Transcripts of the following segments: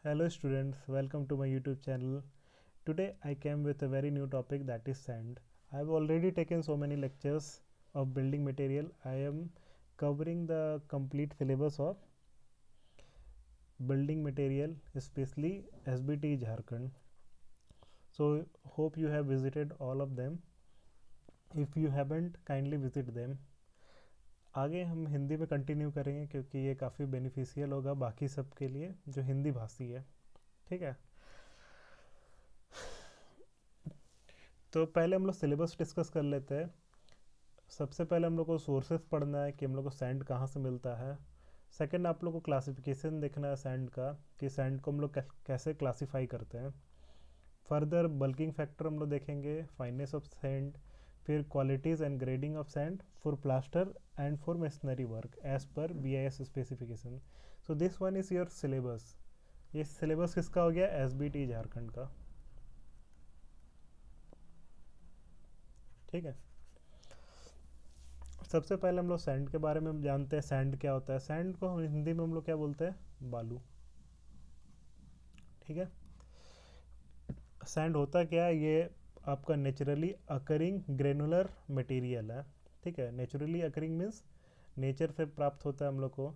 Hello students, welcome to my YouTube channel. Today I came with a very new topic, that is sand. I have already taken so many lectures of building material. I am covering the complete syllabus of building material, especially SBT Jharkhand. So hope you have visited all of them. If you haven't, kindly visit them. आगे हम हिंदी में continue करेंगे क्योंकि ये काफ़ी beneficial होगा बाकी सब के लिए जो हिंदी भाषी है. ठीक है, तो पहले हम लोग सिलेबस डिस्कस कर लेते हैं. सबसे पहले हम लोग को सोर्सेस पढ़ना है कि हम लोग को सैंड कहाँ से मिलता है. सेकंड, आप लोग को क्लासिफिकेशन देखना है सैंड का कि सैंड को हम लोग कैसे क्लासीफाई करते हैं. फर्दर बल्किंग फैक्टर हम लोग देखेंगे, फाइननेस ऑफ सैंड, फिर qualities and grading of sand for plaster and for masonry work as per BIS specification. So this one is your syllabus. ये सिलेबस किसका हो गया? SBT झारखंड का. ठीक है, सबसे पहले हम लोग सैंड के बारे में जानते हैं. सैंड क्या होता है? सैंड को हम हिंदी में हम लोग क्या बोलते हैं? बालू. ठीक है, सैंड होता क्या है? ये आपका नेचुरली अकरिंग ग्रेनुलर मटेरियल है. ठीक है, नेचुरली अकरिंग मीन्स नेचर से प्राप्त होता है हम लोग को,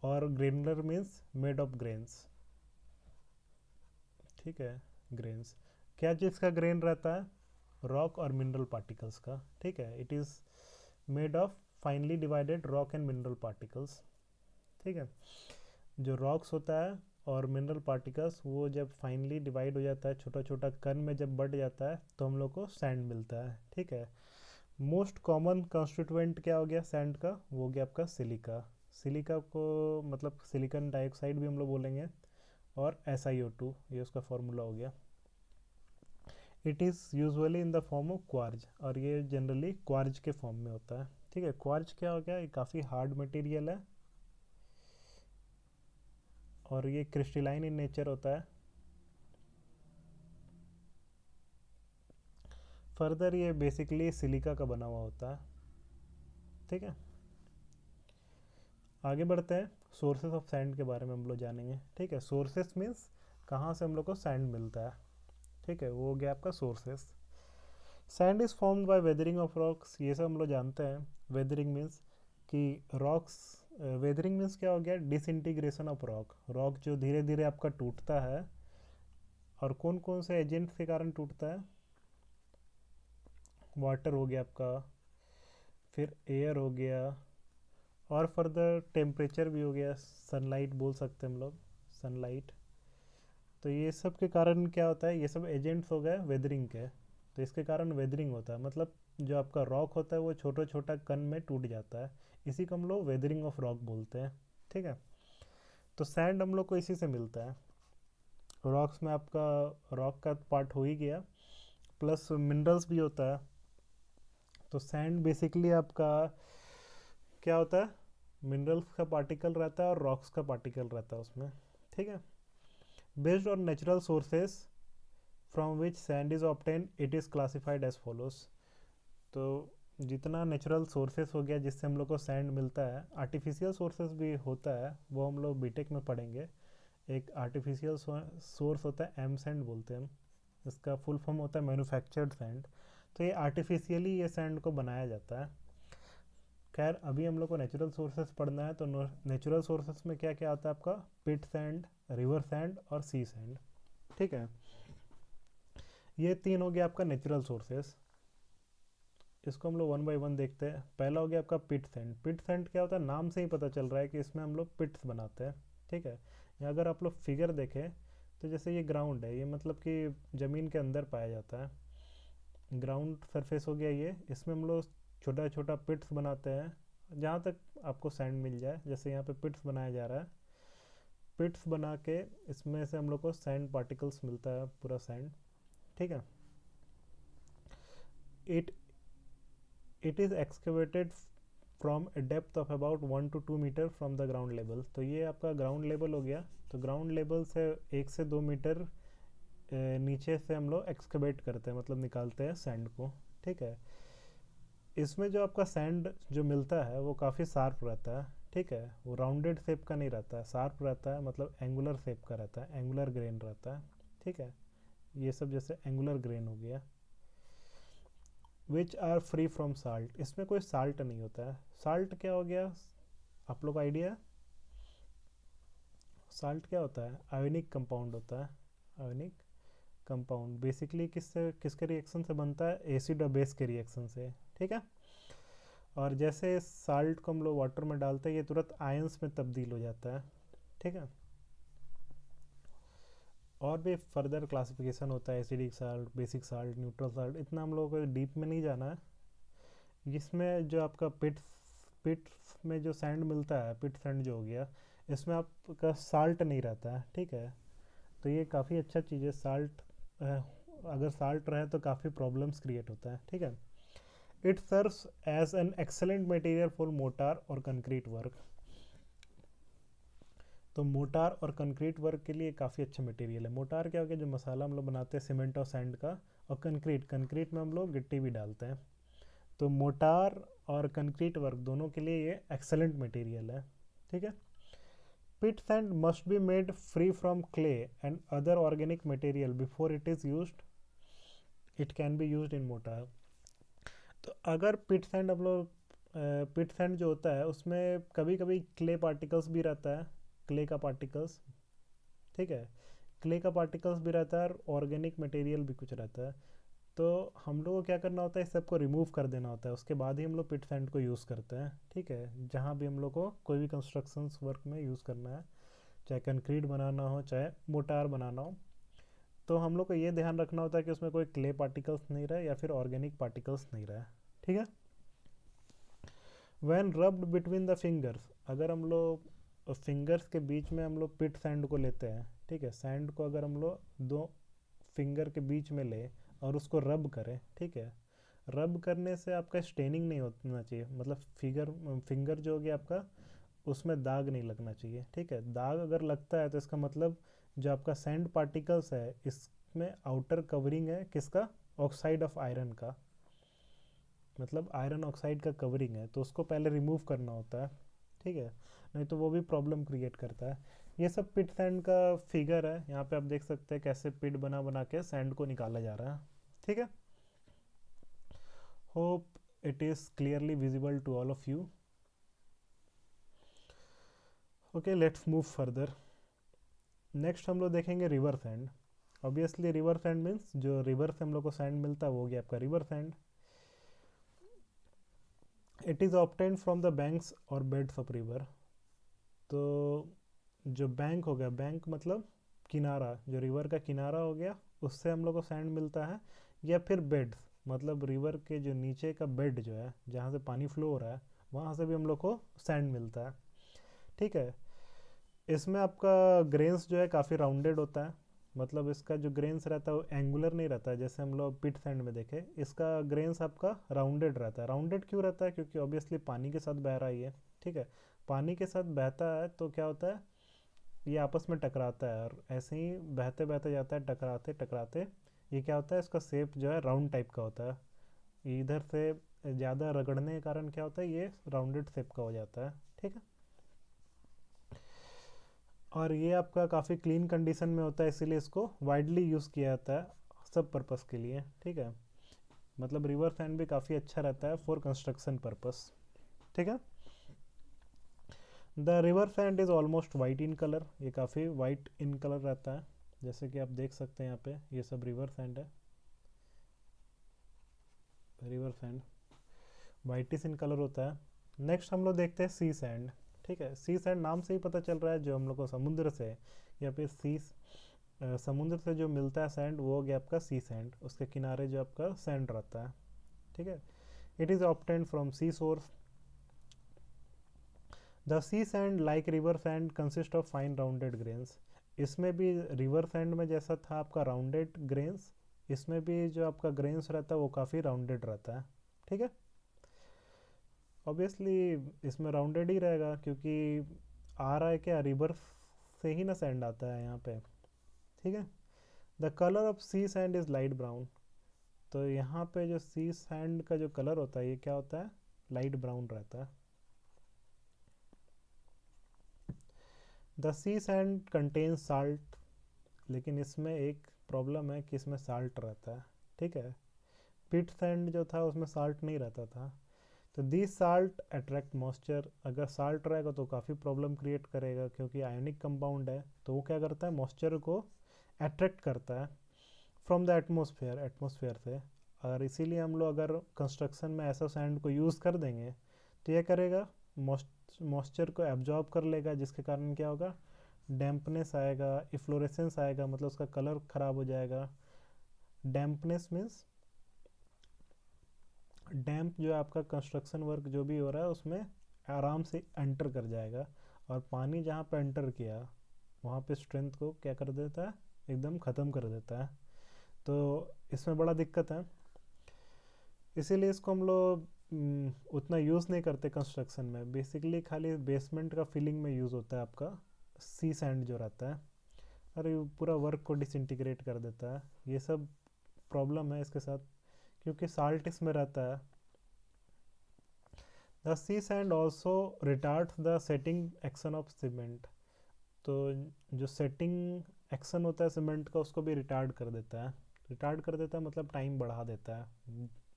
और granular means made of grains. ठीक है, ग्रेन्स क्या चीज़ का ग्रेन रहता है? रॉक और मिनरल पार्टिकल्स का. ठीक है, it is made of finally divided rock and mineral particles. ठीक है, जो रॉक्स होता है और मिनरल पार्टिकल्स वो जब फाइनली डिवाइड हो जाता है, छोटा छोटा कण में जब बढ़ जाता है तो हम लोग को सैंड मिलता है. ठीक है, मोस्ट कॉमन कॉन्स्टिट्यूएंट क्या हो गया सैंड का? वो हो गया आपका सिलिका. सिलिका को मतलब सिलिकॉन डाइऑक्साइड भी हम लोग बोलेंगे, और SiO2 ये उसका फॉर्मूला हो गया. It is usually in the form of quartz, और ये जनरली क्वार्ज के फॉर्म में होता है. ठीक है, क्वार्ज क्या हो गया? ये काफ़ी हार्ड मटेरियल है और ये क्रिस्टलाइन इन नेचर होता है. फर्दर ये बेसिकली सिलिका का बना हुआ होता है. ठीक है, आगे बढ़ते हैं. सोर्सेस ऑफ सैंड के बारे में हम लोग जानेंगे. ठीक है, सोर्सेस मीन्स कहाँ से हम लोग को सैंड मिलता है. ठीक है, वो हो गया आपका sources. Sand is formed by weathering of rocks, ये सब हम लोग जानते हैं. वेदरिंग मीन्स कि रॉक्स, वेदरिंग मीन्स क्या हो गया? Disintegration of rock. रॉक जो धीरे धीरे आपका टूटता है, और कौन कौन से एजेंट के कारण टूटता है? वाटर हो गया आपका, फिर एयर हो गया, और फर्दर टेम्परेचर भी हो गया, सनलाइट बोल सकते हैं हम लोग, सनलाइट. तो ये सब के कारण क्या होता है? ये सब एजेंट्स हो गए वेदरिंग के. तो इसके कारण वेदरिंग होता है, मतलब जो आपका रॉक होता है वो छोटा छोटा कण में टूट जाता है. इसी को हम लोग वेदरिंग ऑफ रॉक बोलते हैं. ठीक है, तो सैंड हम लोग को इसी से मिलता है. रॉक्स में आपका रॉक का पार्ट हो ही गया, प्लस मिनरल्स भी होता है. तो सैंड बेसिकली आपका क्या होता है? मिनरल्स का पार्टिकल रहता है और रॉक्स का पार्टिकल रहता है उसमें. ठीक है, based on natural sources from which sand is obtain, it is classified as follows. तो जितना नेचुरल सोर्सेस हो गया जिससे हम लोग को सैंड मिलता है, आर्टिफिशियल सोर्सेस भी होता है, वो हम लोग बीटेक में पढ़ेंगे. एक आर्टिफिशियल सोर्स होता है एम सैंड बोलते हैं हम, इसका फुल फॉर्म होता है मैन्युफैक्चर्ड सैंड. तो ये आर्टिफिशियली ये सैंड को बनाया जाता है. खैर अभी हम लोग को नेचुरल सोर्सेस पढ़ना है, तो नेचुरल सोर्सेस में क्या क्या आता है आपका? पिट सैंड, रिवर सैंड और सी सैंड. ठीक है, ये तीन हो गया आपका नेचुरल सोर्सेस. इसको हम लोग वन बाय वन देखते हैं. पहला हो गया आपका पिट सैंड. पिट सैंड क्या होता है? नाम से ही पता चल रहा है कि इसमें हम लोग पिट्स बनाते हैं. ठीक है, या अगर आप लोग फिगर देखें तो जैसे ये ग्राउंड है, ये मतलब कि ज़मीन के अंदर पाया जाता है. ग्राउंड सरफेस हो गया ये, इसमें हम लोग छोटा छोटा पिट्स बनाते हैं जहाँ तक आपको सैंड मिल जाए. जैसे यहाँ पे पिट्स बनाया जा रहा है, पिट्स बना के इसमें से हम लोग को सैंड पार्टिकल्स मिलता है, पूरा सैंड. ठीक है, it it is excavated from a depth of about 1 to 2 metre from the ground level. तो ये आपका ग्राउंड लेवल हो गया. तो ग्राउंड लेवल से 1 से 2 मीटर नीचे से हम लोग एक्सकेवेट करते हैं, मतलब निकालते हैं सैंड को. ठीक है, इसमें जो आपका सैंड जो मिलता है वो काफ़ी शार्प रहता है. ठीक है, वो राउंडेड शेप का नहीं रहता है, शार्प रहता है, मतलब एंगुलर शेप का रहता है, एंगुलर ग्रेन रहता है। ठीक है, ये सब जैसे एंगुलर ग्रेन हो गया। Which are free from salt, इसमें कोई साल्ट नहीं होता है। साल्ट क्या हो गया, आप लोग आइडिया? साल्ट क्या होता है? आयोनिक कंपाउंड होता है। आयोनिक कंपाउंड बेसिकली किससे, किसके रिएक्शन से बनता है? एसिड और बेस के रिएक्शन से। ठीक है, और जैसे साल्ट को हम लोग वाटर में डालते हैं, ये तुरंत आयंस में तब्दील हो जाता है। ठीक है, और भी फर्दर क्लासिफिकेशन होता है, acidic salt, basic salt, neutral salt, इतना हम लोगों को डीप में नहीं जाना है। इसमें जो आपका पिट पिट में जो सैंड मिलता है, पिट सैंड जो हो गया, इसमें आपका साल्ट नहीं रहता है। ठीक है, तो ये काफ़ी अच्छा चीज़ है। साल्ट अगर साल्ट रहे तो काफ़ी प्रॉब्लम्स क्रिएट होता है। ठीक है, it serves as an excellent material for mortar और कंक्रीट वर्क। तो मोटार और कंक्रीट वर्क के लिए काफ़ी अच्छा मटेरियल है। मोटार क्या हो गया, जो मसाला हम लोग बनाते हैं सीमेंट और सैंड का, और कंक्रीट, कंक्रीट में हम लोग गिट्टी भी डालते हैं। तो मोटार और कंक्रीट वर्क दोनों के लिए ये एक्सेलेंट मटेरियल है। ठीक है, pit sand must be made free from clay and other organic material before it is used, it can be used in mortar. तो अगर पिट सैंड हम लोग, पिट सैंड जो होता है उसमें कभी कभी क्ले पार्टिकल्स भी रहता है, क्ले का पार्टिकल्स। ठीक है, क्ले का पार्टिकल्स भी रहता है और ऑर्गेनिक मटेरियल भी कुछ रहता है। तो हम लोग को क्या करना होता है, इस सबको रिमूव कर देना होता है, उसके बाद ही हम लोग पिट सैंड को यूज़ करते हैं। ठीक है, जहाँ भी हम लोग को कोई भी कंस्ट्रक्शंस वर्क में यूज़ करना है, चाहे कंक्रीट बनाना हो चाहे मोटार बनाना हो, तो हम लोग को ये ध्यान रखना होता है कि उसमें कोई क्ले पार्टिकल्स नहीं रहे या फिर ऑर्गेनिक पार्टिकल्स नहीं रहे। ठीक है, when rubbed between the fingers, अगर हम लोग फिंगर्स के बीच में हम लोग पिट सैंड को लेते हैं। ठीक है, सैंड को अगर हम लोग दो फिंगर के बीच में ले और उसको रब करें। ठीक है, रब करने से आपका स्टेनिंग नहीं होना चाहिए, मतलब फिंगर जो हो गया आपका, उसमें दाग नहीं लगना चाहिए। ठीक है, दाग अगर लगता है तो इसका मतलब जो आपका सैंड पार्टिकल्स है, इसमें आउटर कवरिंग है किसका? ऑक्साइड ऑफ आयरन का, मतलब आयरन ऑक्साइड का कवरिंग है, तो उसको पहले रिमूव करना होता है। ठीक है, नहीं तो वो भी प्रॉब्लम क्रिएट करता है। ये सब पिट सैंड का फिगर है, यहाँ पे आप देख सकते हैं कैसे पिट बना बना के सैंड को निकाला जा रहा है। ठीक है, hope it is clearly visible to all of you. Okay, let's move further. Next हम लोग देखेंगे river sand. Obviously river sand means जो रिवर से हम लोग को सैंड मिलता है वो हो गया आपका river sand. It is obtain from the banks और बेड्स ऑफ रिवर। तो जो बैंक हो गया, बैंक मतलब किनारा, जो रिवर का किनारा हो गया, उससे हम लोग को सैंड मिलता है, या फिर बेड्स मतलब रिवर के जो नीचे का बेड जो है, जहाँ से पानी फ्लो हो रहा है, वहाँ से भी हम लोग को सैंड मिलता है। ठीक है, इसमें आपका ग्रेन्स जो है काफ़ी राउंडेड होता है, मतलब इसका जो ग्रेन्स रहता है वो एंगुलर नहीं रहता है, जैसे हम लोग पिट सैंड में देखें, इसका ग्रेन्स आपका राउंडेड रहता है। राउंडेड क्यों रहता है? क्योंकि ऑब्वियसली पानी के साथ बह रहा है ये। ठीक है, पानी के साथ बहता है तो क्या होता है, ये आपस में टकराता है, और ऐसे ही बहते बहते जाता है, टकराते टकराते ये क्या होता है, इसका शेप जो है राउंड टाइप का होता है। इधर से ज़्यादा रगड़ने के कारण क्या होता है, ये राउंडेड शेप का हो जाता है। ठीक है, और ये आपका काफ़ी क्लीन कंडीशन में होता है, इसीलिए इसको वाइडली यूज़ किया जाता है सब पर्पस के लिए। ठीक है, मतलब रिवर सैंड भी काफ़ी अच्छा रहता है फॉर कंस्ट्रक्शन पर्पस। ठीक है, the river sand is almost white in colour, ये काफ़ी वाइट इन कलर रहता है, जैसे कि आप देख सकते हैं यहाँ पे ये सब रिवर सैंड है। रिवर सैंड वाइटिस इन कलर होता है। नेक्स्ट हम लोग देखते हैं सी सैंड। ठीक है, सी सैंड नाम से ही पता चल रहा है, जो हम लोग को समुद्र से या फिर समुद्र से जो मिलता है सैंड, वो हो गया आपका सी सैंड, उसके किनारे जो आपका सैंड रहता है। ठीक है, it is obtained from sea source. The sea sand like river sand consist of fine rounded grains. इसमें भी रिवर सैंड में जैसा था आपका राउंडेड ग्रेन्स, इसमें भी जो आपका ग्रेन्स रहता है वो काफ़ी राउंडेड रहता है। ठीक है, ऑब्वियसली इसमें राउंडेड ही रहेगा, क्योंकि आ रहा है क्या, रिवर से ही ना सैंड आता है यहाँ पे। ठीक है, the colour of sea sand is light brown. तो यहाँ पे जो सी सैंड का जो कलर होता है ये क्या होता है, लाइट ब्राउन रहता है। The sea sand contains salt, लेकिन इसमें एक प्रॉब्लम है कि इसमें साल्ट रहता है, ठीक है। पिट सैंड जो था उसमें साल्ट नहीं रहता था। तो दिस साल्ट अट्रैक्ट मॉइस्चर, अगर साल्ट रहेगा तो काफ़ी प्रॉब्लम क्रिएट करेगा, क्योंकि आयोनिक कंपाउंड है, तो वो क्या करता है, मॉइस्चर को अट्रैक्ट करता है फ्रॉम द एटमोसफेयर, एटमोसफेयर से। और इसीलिए हम लोग अगर कंस्ट्रक्शन में ऐसा सैंड को यूज़ कर देंगे तो ये करेगा, मॉइस्चर को एब्जॉर्ब कर लेगा, जिसके कारण क्या होगा, डैम्पनेस आएगा, इफ्लोरेसेंस आएगा, मतलब उसका कलर ख़राब हो जाएगा। डैम्पनेस मीन्स डैम्प जो है आपका कंस्ट्रक्शन वर्क जो भी हो रहा है उसमें आराम से एंटर कर जाएगा, और पानी जहाँ पे एंटर किया वहाँ पे स्ट्रेंथ को क्या कर देता है, एकदम ख़त्म कर देता है। तो इसमें बड़ा दिक्कत है, इसीलिए इसको हम लोग उतना यूज़ नहीं करते कंस्ट्रक्शन में। बेसिकली खाली बेसमेंट का फिलिंग में यूज़ होता है आपका सी सैंड जो रहता है, और ये पूरा वर्क को डिसइंटीग्रेट कर देता है। ये सब प्रॉब्लम है इसके साथ, क्योंकि साल्ट इसमें रहता है। The sea sand also retards the setting action of cement, तो जो सेटिंग एक्शन होता है सीमेंट का उसको भी रिटार्ड कर देता है। रिटार्ड कर देता है मतलब टाइम बढ़ा देता है,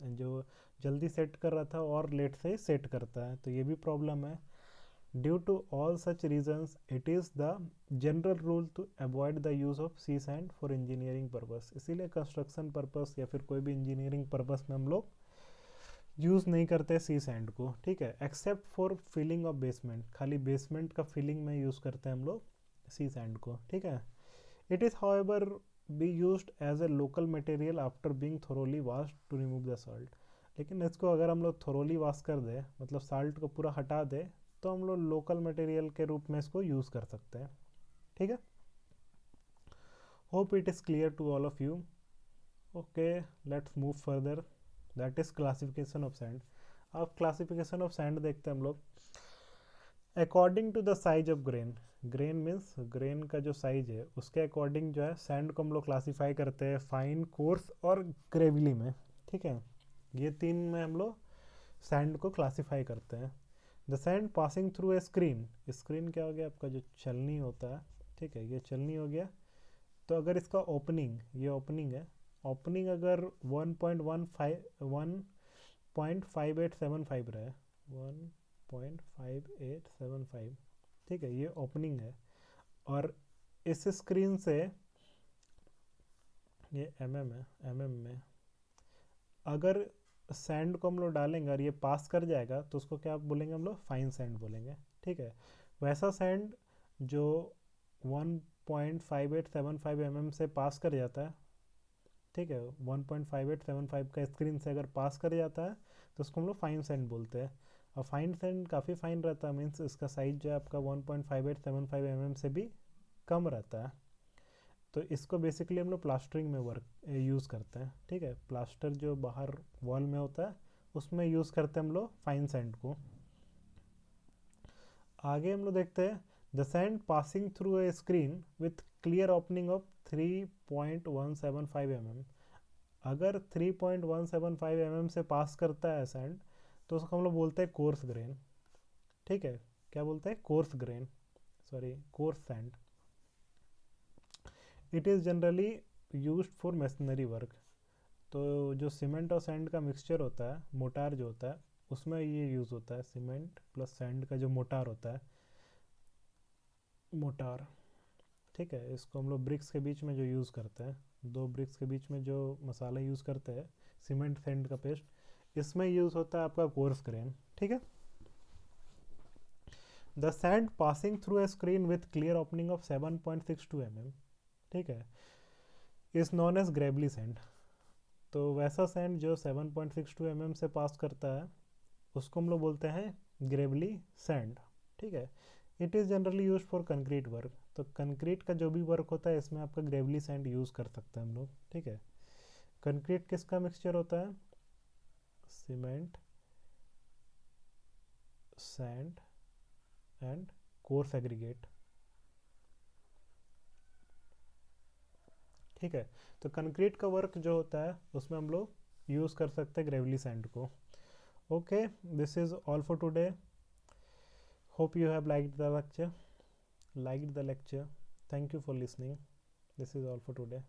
जो जल्दी सेट कर रहा था और लेट से सेट करता है, तो ये भी प्रॉब्लम है। Due to all such reasons it is the general rule to avoid the use of sea sand for engineering purpose, इसीलिए कंस्ट्रक्शन पर्पस या फिर कोई भी इंजीनियरिंग पर्पस में हम लोग यूज़ नहीं करते सी सैंड को, ठीक है, except for filling of basement, खाली बेसमेंट का फिलिंग में यूज़ करते हैं हम लोग सी सैंड को, ठीक है। It is however be used as a local material after being thoroughly washed to remove the salt, लेकिन इसको अगर हम लोग थोरोली वॉश कर दे, मतलब साल्ट को पूरा हटा दे, तो हम लोग लोकल मटेरियल के रूप में इसको यूज़ कर सकते हैं, ठीक है। Hope it is clear to all of you. Okay, let's move further, that is classification of sand. अब क्लासिफिकेशन ऑफ सैंड देखते हैं हम लोग। According to the size of grain, grain means grain का जो साइज है उसके अकॉर्डिंग जो है सैंड को हम लोग क्लासीफाई करते हैं, फाइन, कोर्स और ग्रेवली में, ठीक है। ये तीन में हम लोग सैंड को क्लासीफाई करते हैं। The sand passing through a screen, screen क्या हो गया, आपका जो छलनी होता है, ठीक है, ये छलनी हो गया। तो अगर इसका ओपनिंग, ये ओपनिंग है, ओपनिंग अगर 1.5875 रहे, 1.5875, ठीक है, ये ओपनिंग है। और इस स्क्रीन से, ये है, में अगर सैंड को हम लोग डालेंगे और ये पास कर जाएगा तो उसको क्या बोलेंगे, हम लोग फाइन सैंड बोलेंगे, ठीक है। वैसा सैंड जो 1.5875 से पास कर जाता है, ठीक है, 1.5875 का स्क्रीन से अगर पास कर जाता है तो उसको हम लोग फाइन सैंड बोलते हैं। और फाइन सैंड काफ़ी फाइन रहता है, मीन्स इसका साइज जो है आपका 1.5875 से भी कम रहता है। तो इसको बेसिकली हम लोग प्लास्टरिंग में वर्क यूज़ करते हैं, ठीक है। प्लास्टर जो बाहर वॉल में होता है उसमें यूज़ करते हैं हम लोग फाइन सैंड को। आगे हम लोग देखते हैं, the sand passing through a screen with clear opening of 3.175 mm, अगर 3.175 mm से पास करता है सैंड तो उसको हम लोग बोलते हैं कोर्स ग्रेन, ठीक है। क्या बोलते हैं, coarse grain, sorry coarse sand. It is generally used for machinery work, तो जो सीमेंट और सैंड का मिक्सचर होता है, मोटार जो होता है, उसमें ये यूज़ होता है, सीमेंट प्लस सैंड का जो मोटार होता है, मोटार, ठीक है। इसको हम लोग ब्रिक्स के बीच में जो यूज़ करते हैं, दो ब्रिक्स के बीच में जो मसाला यूज़ करते हैं, सीमेंट सैंड का पेस्ट, इसमें यूज़ होता है आपका कोर्स ग्रेन, ठीक है। The sand passing through a screen with clear opening of 7.62 mm, ठीक है, is known as gravelly sand, तो वैसा सैंड जो 7.62 mm से पास करता है उसको हम लोग बोलते हैं ग्रेवली सैंड, ठीक है। It is generally use for concrete work, तो कंक्रीट का जो भी वर्क होता है इसमें आपका ग्रेवली सैंड यूज़ कर सकते हैं हम लोग, ठीक है। कंक्रीट किसका मिक्सचर होता है, cement, sand and coarse aggregate, ठीक है। तो कंक्रीट का वर्क जो होता है उसमें हम लोग यूज़ कर सकते हैं ग्रेवली सैंड को। Okay, this is all for today, hope you have liked the lecture. liked the lecture. Thank you for listening. This is all for today.